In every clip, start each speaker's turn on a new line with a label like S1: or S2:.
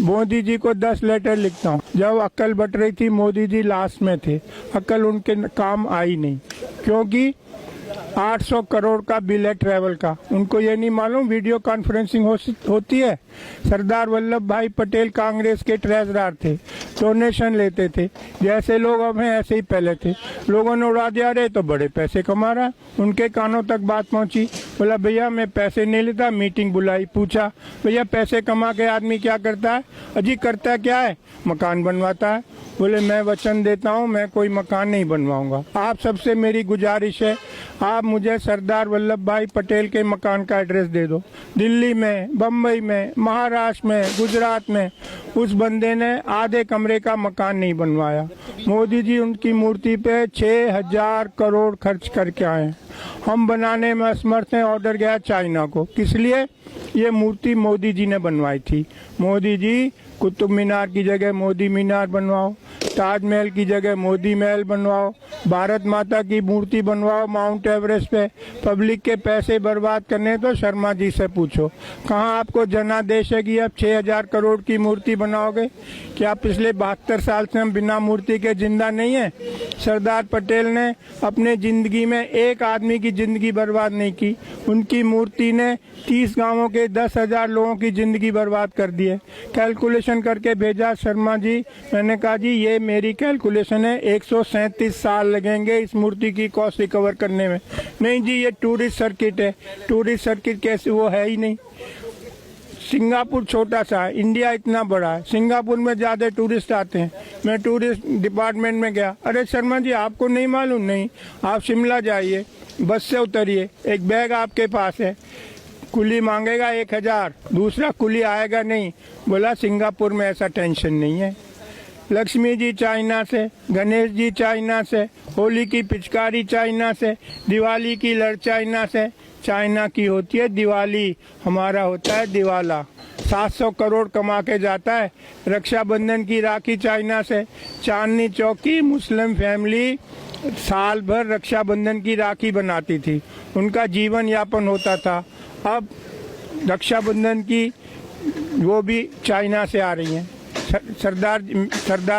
S1: मोदी जी को 10 लेटर लिखता हूँ। जब अक्ल बट रही थी मोदी जी लास्ट में थे, अक्ल उनके काम आई नहीं, क्योंकि 800 करोड़ का बिल है ट्रैवल का। उनको ये नहीं मालूम वीडियो कॉन्फ्रेंसिंग होती है। सरदार वल्लभ भाई पटेल कांग्रेस के ट्रेजरर थे, डोनेशन लेते थे, जैसे लोग अब हैं ऐसे ही पहले थे। लोगों ने उड़ा दिया, अरे तो बड़े पैसे कमा रहा। उनके कानों तक बात पहुंची, बोला भैया मैं पैसे नहीं लेता। मीटिंग बुलाई, पूछा भैया पैसे कमा के आदमी क्या करता है? अजी करता क्या है? मकान बनवाता है। बोले मैं वचन देता हूँ मैं कोई मकान नहीं बनवाऊंगा। आप सबसे मेरी गुजारिश है, आप मुझे सरदार वल्लभ भाई पटेल के मकान का एड्रेस दे दो। दिल्ली में, बम्बई में, महाराष्ट्र में, गुजरात में उस बंदे ने आधे कमरे का मकान नहीं बनवाया। मोदी जी उनकी मूर्ति पे 6000 करोड़ खर्च करके आए। हम बनाने में असमर्थ हैं। ऑर्डर गया चाइना को, किस लिए? ये मूर्ति मोदी जी ने बनवाई थी। मोदी जी कुतुब मीनार की जगह मोदी मीनार बनवाओ, ताजमहल की जगह मोदी महल बनवाओ, भारत माता की मूर्ति बनवाओ माउंट एवरेस्ट पे। पब्लिक के पैसे बर्बाद करने तो शर्मा जी से पूछो, कहाँ आपको जनादेश है कि अब 6000 करोड़ की मूर्ति बनाओगे? क्या पिछले 72 साल से हम बिना मूर्ति के जिंदा नहीं है? सरदार पटेल ने अपने जिंदगी में एक आदमी की जिंदगी बर्बाद नहीं की। उनकी मूर्ति ने 30 गांवों के 10,000 लोगों की जिंदगी बर्बाद कर दी है। कैलकुलेशन करके भेजा शर्मा जी। मैंने कहा जी ये मेरी कैलकुलेशन है, 137 साल लगेंगे इस मूर्ति की कॉस्ट रिकवर करने में। नहीं जी ये टूरिस्ट सर्किट है। टूरिस्ट सर्किट कैसे? वो है ही नहीं। सिंगापुर छोटा सा है, इंडिया इतना बड़ा है। सिंगापुर में ज्यादा टूरिस्ट आते हैं। मैं टूरिस्ट डिपार्टमेंट में गया, अरे शर्मा जी आपको नहीं मालूम? नहीं, आप शिमला जाइए, बस से उतरिए, एक बैग आपके पास है, कुली मांगेगा 1000, दूसरा कुली आएगा नहीं। बोला सिंगापुर में ऐसा टेंशन नहीं है। लक्ष्मी जी चाइना से, गणेश जी चाइना से, होली की पिचकारी चाइना से, दिवाली की लड़ चाइना से। चाइना की होती है दिवाली, हमारा होता है दिवाला। 700 करोड़ कमा के जाता है। रक्षाबंधन की राखी चाइना से। चांदनी चौक की मुस्लिम फैमिली साल भर रक्षाबंधन की राखी बनाती थी, उनका जीवन यापन होता था। अब रक्षाबंधन की वो भी चाइना से आ रही हैं। सरदार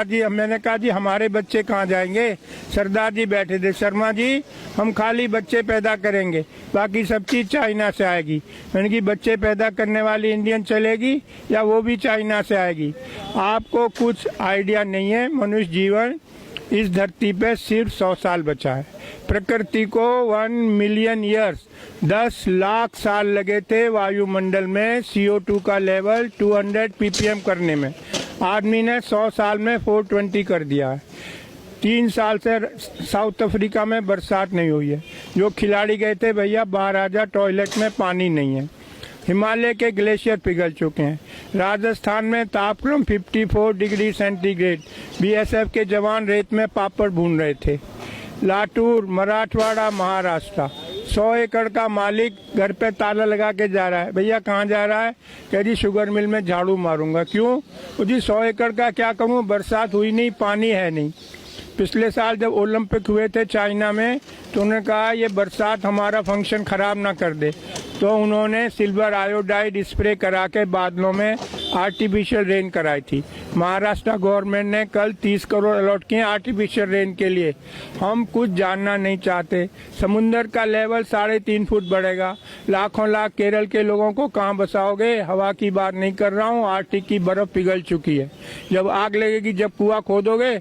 S1: जी, मैंने कहा जी हमारे बच्चे कहाँ जाएंगे? सरदार जी बैठे थे, शर्मा जी हम खाली बच्चे पैदा करेंगे, बाकी सब चीज चाइना से आएगी। मैंने कि बच्चे पैदा करने वाली इंडियन चलेगी या वो भी चाइना से आएगी? आपको कुछ आइडिया नहीं है। मनुष्य जीवन इस धरती पे सिर्फ 100 साल बचा है। प्रकृति को 1 मिलियन ईयर्स 10 लाख साल लगे थे वायुमंडल में CO2 का लेवल 200 ppm करने में। आदमी ने 100 साल में 420 कर दिया है। 3 साल से साउथ अफ्रीका में बरसात नहीं हुई है। जो खिलाड़ी गए थे भैया बाहर आ जा, टॉयलेट में पानी नहीं है। हिमालय के ग्लेशियर पिघल चुके हैं। राजस्थान में तापक्रम 54 डिग्री सेंटीग्रेड। BSF के जवान रेत में पापड़ भून रहे थे। लातूर, मराठवाड़ा, महाराष्ट्र, 100 एकड़ का मालिक घर पे ताला लगा के जा रहा है। भैया कहाँ जा रहा है? कह जी शुगर मिल में झाड़ू मारूंगा। क्यों? जी 100 एकड़ का क्या करूँ, बरसात हुई नहीं, पानी है नहीं। पिछले साल जब ओलंपिक हुए थे चाइना में तो उन्होंने कहा ये बरसात हमारा फंक्शन खराब ना कर दे, तो उन्होंने सिल्वर आयोडाइड स्प्रे करा के बादलों में आर्टिफिशियल रेन कराई थी। महाराष्ट्र गवर्नमेंट ने कल 30 करोड़ अलॉट किए आर्टिफिशियल रेन के लिए। हम कुछ जानना नहीं चाहते। समुन्द्र का लेवल 3.5 फुट बढ़ेगा। लाखों लाख केरल के लोगों को कहाँ बसाओगे? हवा की बात नहीं कर रहा हूँ, आर्टिक की बर्फ पिघल चुकी है। जब आग लगेगी, जब कुआं खोदोगे,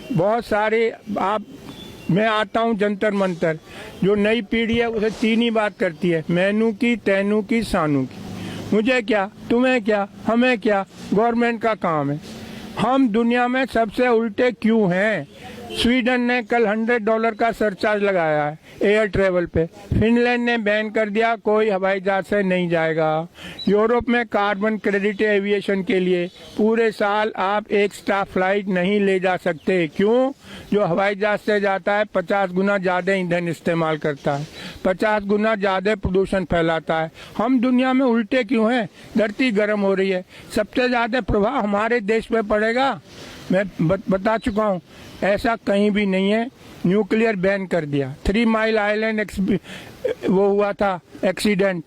S1: बहुत सारे मैं आता हूँ जंतर मंतर। जो नई पीढ़ी है उसे 3 ही बात करती है, मैनू की, तैनू की, सानू की। मुझे क्या, तुम्हें क्या, हमें क्या, गवर्नमेंट का काम है। हम दुनिया में सबसे उल्टे क्यों हैं? स्वीडन ने कल $100 का सरचार्ज लगाया है एयर ट्रेवल पे। फिनलैंड ने बैन कर दिया, कोई हवाई जहाज से नहीं जाएगा। यूरोप में कार्बन क्रेडिट एविएशन के लिए पूरे साल आप एक स्टाफ फ्लाइट नहीं ले जा सकते। क्यों? जो हवाई जहाज से जाता है 50 गुना ज्यादा ईंधन इस्तेमाल करता है, 50 गुना ज्यादा प्रदूषण फैलाता है। हम दुनिया में उल्टे क्यों हैं? धरती गर्म हो रही है, सबसे ज्यादा प्रभाव हमारे देश पे पड़ेगा। मैं बता चुका हूँ, ऐसा कहीं भी नहीं है। न्यूक्लियर बैन कर दिया। 3 माइल आइलैंड वो हुआ था एक्सीडेंट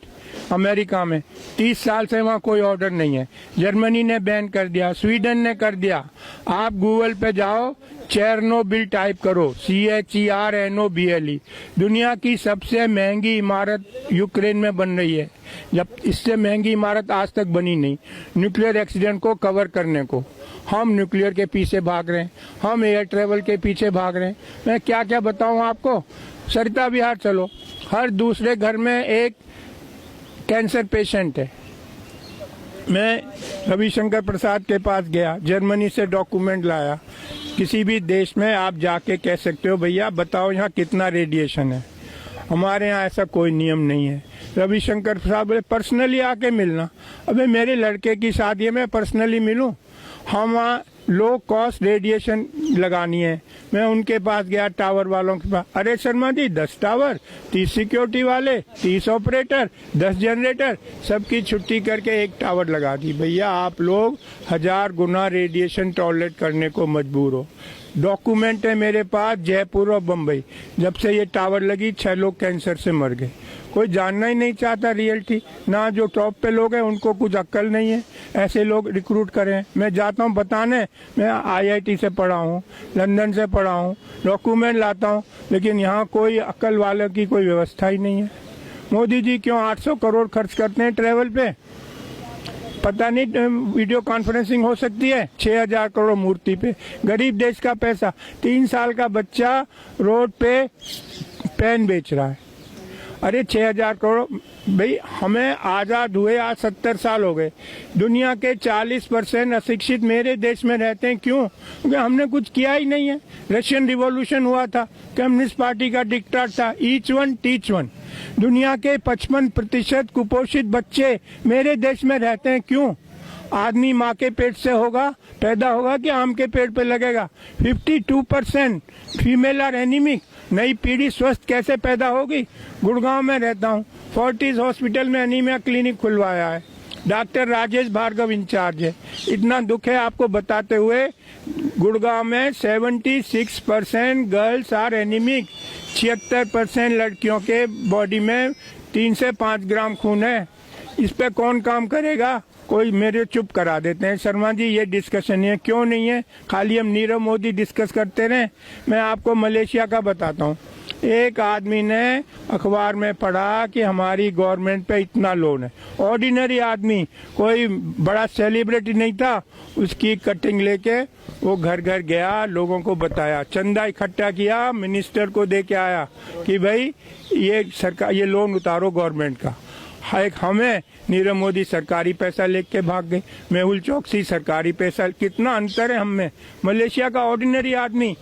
S1: अमेरिका में, 30 साल से वहाँ कोई ऑर्डर नहीं है। जर्मनी ने बैन कर दिया, स्वीडन ने कर दिया। आप गूगल पे जाओ, चेरनोबिल टाइप करो, CHERNOBLE। दुनिया की सबसे महंगी इमारत यूक्रेन में बन रही है, जब इससे महंगी इमारत आज तक बनी नहीं। न्यूक्लियर एक्सीडेंट को कवर करने को हम न्यूक्लियर के पीछे भाग रहे हैं, हम एयर ट्रेवल के पीछे भाग रहे हैं। मैं क्या क्या बताऊं आपको। सरिता विहार चलो, हर दूसरे घर में एक कैंसर पेशेंट है। मैं रविशंकर प्रसाद के पास गया, जर्मनी से डॉक्यूमेंट लाया। किसी भी देश में आप जाके कह सकते हो भैया बताओ यहाँ कितना रेडिएशन है। हमारे यहाँ ऐसा कोई नियम नहीं है। रविशंकर प्रसाद बोले पर्सनली आके मिलना। अबे मेरे लड़के की शादी है, मैं पर्सनली मिलूं? हम वहाँ लो कॉस्ट रेडिएशन लगानी है। मैं उनके पास गया, टावर वालों के पास। अरे शर्मा जी 10 टावर, 30 सिक्योरिटी वाले, 30 ऑपरेटर, 10 जनरेटर, सबकी छुट्टी करके एक टावर लगा दी। भैया आप लोग 1000 गुना रेडिएशन टॉलरेट करने को मजबूर हो। डॉक्यूमेंट है मेरे पास, जयपुर और बम्बई, जब से ये टावर लगी 6 लोग कैंसर से मर गए। कोई जानना ही नहीं चाहता रियलिटी। ना जो टॉप पे लोग हैं उनको कुछ अक्ल नहीं है, ऐसे लोग रिक्रूट करें। मैं जाता हूँ बताने, मैं IIT से पढ़ा हूँ, लंदन से पढ़ा हूँ, डॉक्यूमेंट लाता हूँ, लेकिन यहाँ कोई अक्ल वालों की कोई व्यवस्था ही नहीं है। मोदी जी क्यों 800 करोड़ खर्च करते हैं ट्रेवल पे? पता नहीं वीडियो कॉन्फ्रेंसिंग हो सकती है 6000 करोड़ मूर्ति पे। गरीब देश का पैसा। 3 साल का बच्चा रोड पे पेन बेच रहा है। अरे 6000 करोड़। भाई हमें आज़ाद हुए आज 70 साल हो गए। दुनिया के 40% अशिक्षित मेरे देश में रहते हैं। क्यों? क्योंकि हमने कुछ किया ही नहीं है। रशियन रिवॉल्यूशन हुआ था, कम्युनिस्ट पार्टी का डिक्टेट था, ईच वन टीच वन। दुनिया के 55% कुपोषित बच्चे मेरे देश में रहते हैं। क्यों? आदमी माँ के पेट से पैदा होगा कि आम के पेड़ पे लगेगा। 52% फीमेल आर एनीमिक। नई पीढ़ी स्वस्थ कैसे पैदा होगी? गुड़गांव में रहता हूँ, फोर्टिस हॉस्पिटल में एनीमिया क्लिनिक खुलवाया है, डॉक्टर राजेश भार्गव इंचार्ज है। इतना दुख है आपको बताते हुए, गुड़गांव में 76% गर्ल्स आर एनीमिक। 76% लड़कियों के बॉडी में 3 से 5 ग्राम खून है। इस पे कौन काम करेगा? कोई मेरे चुप करा देते हैं। शर्मा जी ये डिस्कशन है, क्यों नहीं है? खाली हम नीरव मोदी डिस्कस करते रहे। मैं आपको मलेशिया का बताता हूँ। एक आदमी ने अखबार में पढ़ा कि हमारी गवर्नमेंट पे इतना लोन है। ऑर्डिनरी आदमी, कोई बड़ा सेलिब्रिटी नहीं था। उसकी कटिंग लेके वो घर घर गया, लोगों को बताया, चंदा इकट्ठा किया, मिनिस्टर को दे के आया कि भाई ये सरकार ये लोन उतारो गवर्नमेंट का। एक हमें नीरव मोदी सरकारी पैसा लेके भाग गए, मेहुल चौकसी सरकारी पैसा। कितना अंतर है हम में। मलेशिया का ऑर्डिनरी आदमी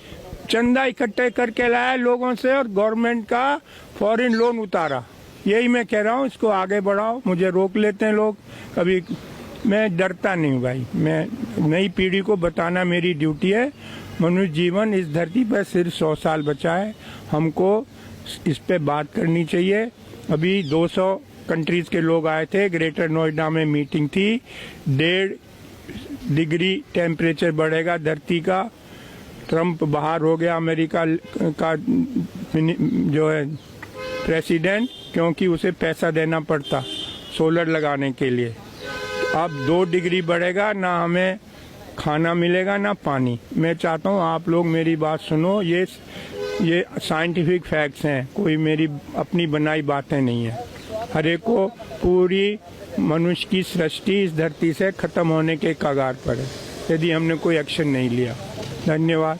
S1: चंदा इकट्ठे करके लाया लोगों से और गवर्नमेंट का फॉरेन लोन उतारा। यही मैं कह रहा हूँ, इसको आगे बढ़ाओ। मुझे रोक लेते हैं लोग कभी, मैं डरता नहीं हूँ भाई। मैं नई पीढ़ी को बताना मेरी ड्यूटी है। मनुष्य जीवन इस धरती पर सिर्फ 100 साल बचा है, हमको इस पे बात करनी चाहिए। अभी 200 कंट्रीज के लोग आए थे, ग्रेटर नोएडा में मीटिंग थी। 1.5 डिग्री टेम्परेचर बढ़ेगा धरती का। ट्रम्प बाहर हो गया अमेरिका का जो है प्रेसिडेंट, क्योंकि उसे पैसा देना पड़ता सोलर लगाने के लिए। अब 2 डिग्री बढ़ेगा, ना हमें खाना मिलेगा ना पानी। मैं चाहता हूँ आप लोग मेरी बात सुनो, ये साइंटिफिक फैक्ट्स हैं, कोई मेरी अपनी बनाई बातें नहीं है। हर एक को पूरी मनुष्य की सृष्टि इस धरती से खत्म होने के कगार पर है यदि हमने कोई एक्शन नहीं लिया। धन्यवाद।